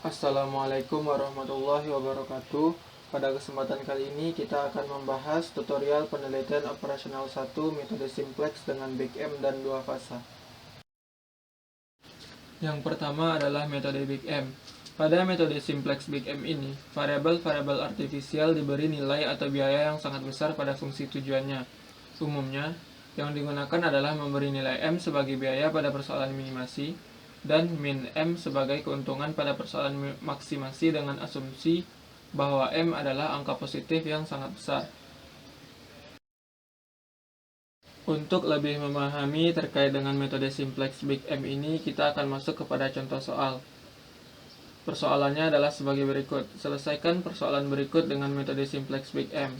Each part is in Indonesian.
Assalamualaikum warahmatullahi wabarakatuh. Pada kesempatan kali ini kita akan membahas tutorial penelitian operasional 1 metode simplex dengan Big M dan 2 fasa. Yang pertama adalah metode Big M. Pada metode simplex Big M ini, variabel-variabel artifisial diberi nilai atau biaya yang sangat besar pada fungsi tujuannya. Umumnya, yang digunakan adalah memberi nilai M sebagai biaya pada persoalan minimasi dan min M sebagai keuntungan pada persoalan maksimasi dengan asumsi bahwa M adalah angka positif yang sangat besar. Untuk lebih memahami terkait dengan metode simplex Big M ini, kita akan masuk kepada contoh soal. Persoalannya adalah sebagai berikut. Selesaikan persoalan berikut dengan metode simplex Big M.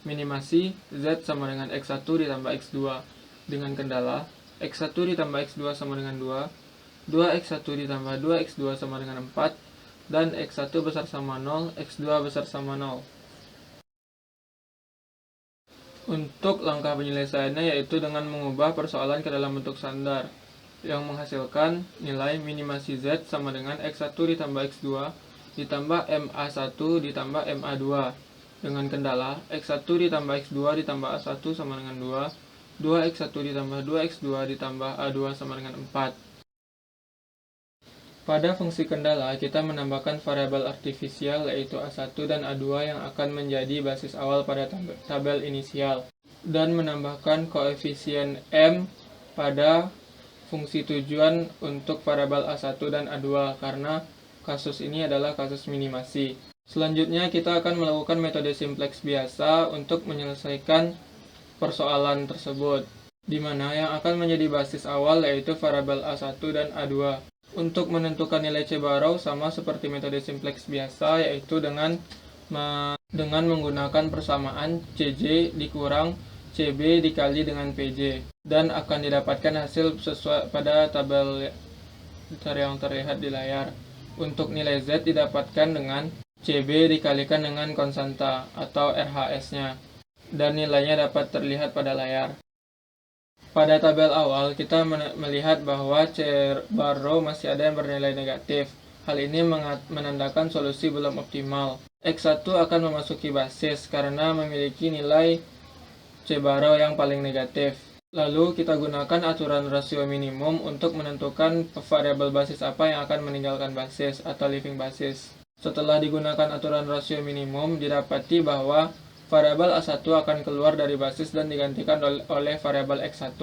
Minimasi Z sama dengan X1 ditambah X2 dengan kendala X1 ditambah X2 sama dengan 2, 2X1 ditambah 2X2 sama dengan 4, dan X1 besar sama 0, X2 besar sama 0. Untuk langkah penyelesaiannya yaitu dengan mengubah persoalan ke dalam bentuk standar yang menghasilkan nilai minimasi Z sama dengan X1 ditambah X2 ditambah MA1 ditambah MA2 dengan kendala X1 ditambah X2 ditambah A1 sama dengan 2, 2X1 ditambah 2X2 ditambah A2 sama dengan 4. Pada fungsi kendala, kita menambahkan variabel artifisial yaitu A1 dan A2 yang akan menjadi basis awal pada tabel inisial, dan menambahkan koefisien M pada fungsi tujuan untuk variabel A1 dan A2 karena kasus ini adalah kasus minimasi. Selanjutnya kita akan melakukan metode simplex biasa untuk menyelesaikan persoalan tersebut, di mana yang akan menjadi basis awal yaitu variabel A1 dan A2. Untuk menentukan nilai C-Barrow sama seperti metode simplex biasa, yaitu dengan menggunakan persamaan CJ dikurang CB dikali dengan PJ, dan akan didapatkan hasil sesuai pada tabel yang terlihat di layar. Untuk nilai Z didapatkan dengan CB dikalikan dengan konstanta atau RHS-nya, dan nilainya dapat terlihat pada layar. Pada tabel awal, kita melihat bahwa C-Barrow masih ada yang bernilai negatif. Hal ini menandakan solusi belum optimal. X1 akan memasuki basis karena memiliki nilai C-Barrow yang paling negatif. Lalu kita gunakan aturan rasio minimum untuk menentukan variabel basis apa yang akan meninggalkan basis atau leaving basis. Setelah digunakan aturan rasio minimum, didapati bahwa variabel A1 akan keluar dari basis dan digantikan oleh variabel X1.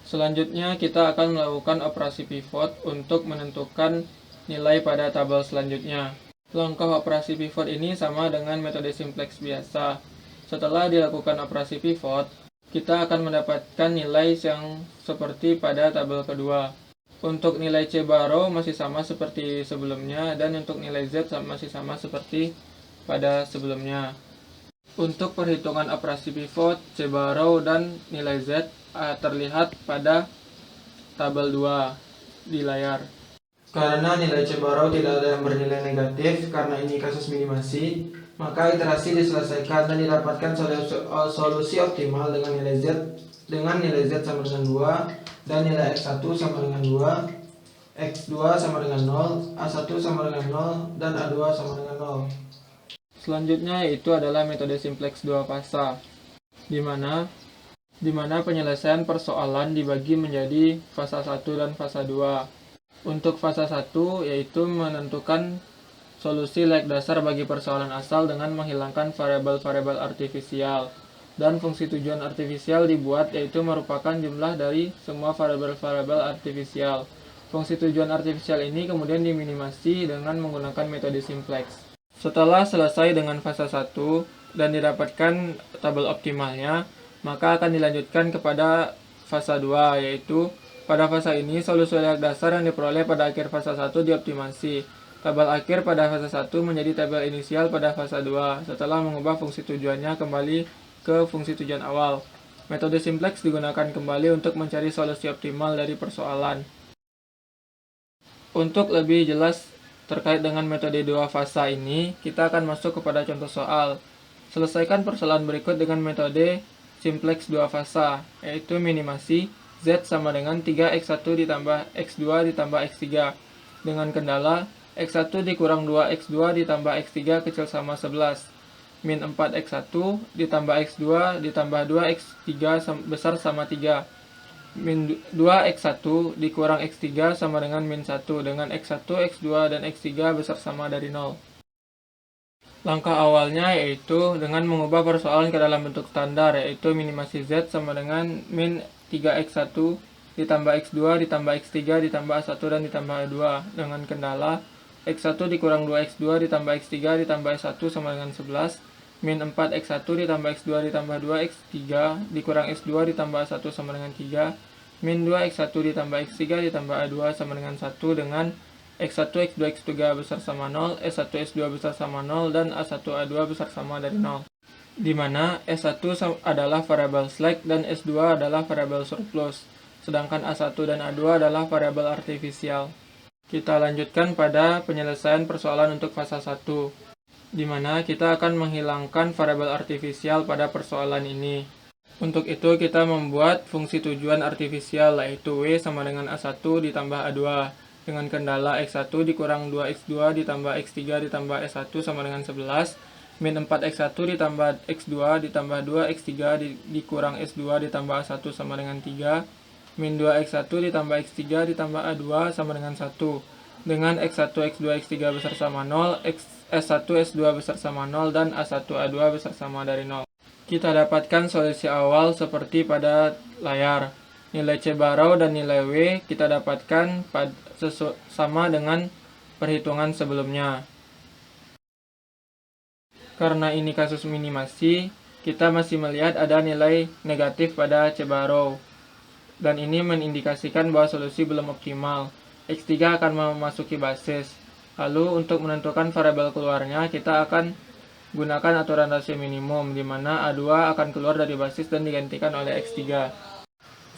Selanjutnya kita akan melakukan operasi pivot untuk menentukan nilai pada tabel selanjutnya. Langkah operasi pivot ini sama dengan metode simplex biasa. Setelah dilakukan operasi pivot, kita akan mendapatkan nilai yang seperti pada tabel kedua. Untuk nilai C-Barrow masih sama seperti sebelumnya, dan untuk nilai Z masih sama seperti pada sebelumnya. Untuk perhitungan operasi pivot, C-Barrow dan nilai Z terlihat pada tabel 2 di layar. Karena nilai C-Barrow tidak ada yang bernilai negatif karena ini kasus minimasi, maka iterasi diselesaikan dan didapatkan solusi optimal dengan nilai Z sama dengan 2 dan nilai X1 sama dengan 2, X2 sama dengan 0, A1 sama dengan 0, dan A2 sama dengan 0. Selanjutnya yaitu adalah metode simplex 2 fasa, di mana penyelesaian persoalan dibagi menjadi fasa 1 dan fasa 2. Untuk fasa 1 yaitu menentukan solusi layak dasar bagi persoalan asal dengan menghilangkan variabel-variabel artifisial, dan fungsi tujuan artifisial dibuat yaitu merupakan jumlah dari semua variabel-variabel artifisial. Fungsi tujuan artifisial ini kemudian diminimasi dengan menggunakan metode simplex. Setelah selesai dengan fasa 1 dan didapatkan tabel optimalnya, maka akan dilanjutkan kepada fasa 2, yaitu pada fasa ini solusi layak dasar yang diperoleh pada akhir fasa 1 dioptimasi. Tabel akhir pada fasa 1 menjadi tabel inisial pada fasa 2 setelah mengubah fungsi tujuannya kembali ke fungsi tujuan awal. Metode simplex digunakan kembali untuk mencari solusi optimal dari persoalan. Untuk lebih jelas terkait dengan metode 2 fasa ini, kita akan masuk kepada contoh soal. Selesaikan persoalan berikut dengan metode simplex 2 fasa, yaitu minimasi Z sama dengan 3X1 ditambah X2 ditambah X3 dengan kendala X1 dikurang 2X2 ditambah X3 kecil sama 11. Min 4X1 ditambah X2 ditambah 2X3 besar sama 3. Min 2X1 dikurang X3 sama dengan min 1, dengan X1, X2, dan X3 besar sama dari 0. Langkah awalnya yaitu dengan mengubah persoalan ke dalam bentuk standar, yaitu minimasi Z sama dengan min 3X1 ditambah X2 ditambah X3 ditambah A1 dan ditambah A2, dengan kendala X1 dikurang 2X2 ditambah X3 ditambah S1 sama dengan 11, min 4X1 ditambah X2 ditambah 2X3 dikurang S2 ditambah A1 sama dengan 3, min 2X1 ditambah X3 ditambah A2 sama dengan 1, dengan X1, X2, X3 besar sama 0, S1, S2 besar sama 0, dan A1, A2 besar sama dari 0. Di mana S1 adalah variabel slack dan S2 adalah variabel surplus, sedangkan A1 dan A2 adalah variabel artifisial. Kita lanjutkan pada penyelesaian persoalan untuk fasa 1, di mana kita akan menghilangkan variabel artifisial pada persoalan ini. Untuk itu kita membuat fungsi tujuan artifisial, yaitu W sama dengan A1 ditambah A2, dengan kendala X1 dikurang 2X2 ditambah X3 ditambah S1 sama dengan 11, min 4X1 ditambah X2 ditambah 2X3 dikurang S2 ditambah A1 sama dengan 3, min 2X1 ditambah X3 ditambah A2 sama dengan 1, dengan X1, X2, X3 besar sama 0, S1, S2 besar sama 0, dan A1, A2 besar sama dari 0. Kita dapatkan solusi awal seperti pada layar. Nilai C barau dan nilai W kita dapatkan sama dengan perhitungan sebelumnya. Karena ini kasus minimasi, kita masih melihat ada nilai negatif pada C barau. Dan ini mengindikasikan bahwa solusi belum optimal. X3 akan memasuki basis. Lalu untuk menentukan variabel keluarnya, kita akan gunakan aturan rasio minimum, di mana A2 akan keluar dari basis dan digantikan oleh X3.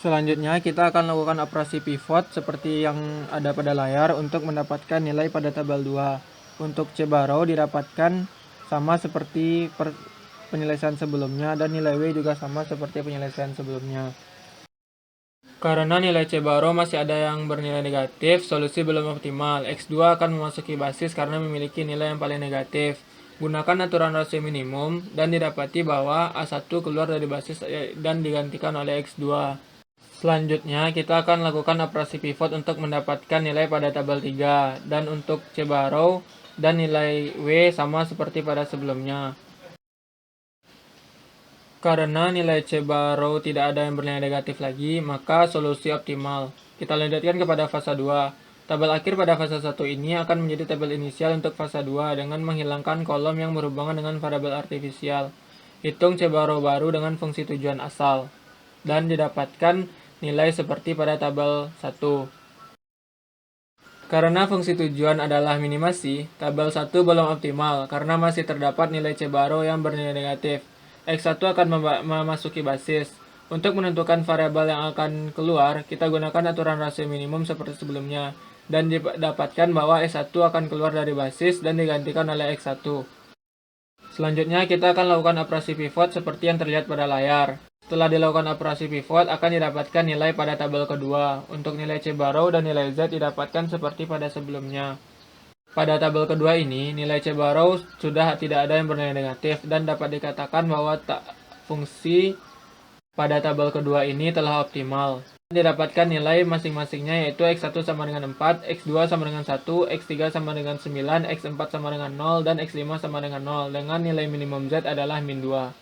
Selanjutnya, kita akan lakukan operasi pivot seperti yang ada pada layar untuk mendapatkan nilai pada tabel 2. Untuk C barau didapatkan sama seperti penyelesaian sebelumnya, dan nilai W juga sama seperti penyelesaian sebelumnya. Karena nilai C barau masih ada yang bernilai negatif, solusi belum optimal. X2 akan memasuki basis karena memiliki nilai yang paling negatif. Gunakan aturan rasio minimum dan didapati bahwa A1 keluar dari basis dan digantikan oleh X2. Selanjutnya, kita akan lakukan operasi pivot untuk mendapatkan nilai pada tabel 3. Dan untuk C barau dan nilai W sama seperti pada sebelumnya. Karena nilai C barau tidak ada yang bernilai negatif lagi, maka solusi optimal. Kita lanjutkan kepada fasa 2. Tabel akhir pada fase 1 ini akan menjadi tabel inisial untuk fase 2 dengan menghilangkan kolom yang berhubungan dengan variabel artifisial. Hitung C barau baru dengan fungsi tujuan asal. Dan didapatkan nilai seperti pada tabel 1. Karena fungsi tujuan adalah minimasi, tabel 1 belum optimal karena masih terdapat nilai C barau yang bernilai negatif. X1 akan memasuki basis. Untuk menentukan variabel yang akan keluar, kita gunakan aturan rasio minimum seperti sebelumnya, dan didapatkan bahwa S1 akan keluar dari basis dan digantikan oleh X1. Selanjutnya, kita akan lakukan operasi pivot seperti yang terlihat pada layar. Setelah dilakukan operasi pivot, akan didapatkan nilai pada tabel kedua. Untuk nilai C barau dan nilai Z didapatkan seperti pada sebelumnya. Pada tabel kedua ini, nilai C barau sudah tidak ada yang bernilai negatif dan dapat dikatakan bahwa fungsi pada tabel kedua ini telah optimal. Didapatkan nilai masing-masingnya yaitu X1 sama dengan 4, X2 sama dengan 1, X3 sama dengan 9, X4 sama dengan 0, dan X5 sama dengan 0, dengan nilai minimum Z adalah min 2.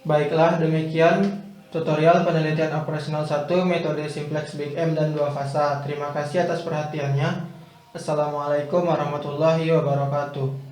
Baiklah, demikian tutorial penelitian operasional 1 metode simplex Big M dan 2 fasa. Terima kasih atas perhatiannya. Assalamualaikum warahmatullahi wabarakatuh.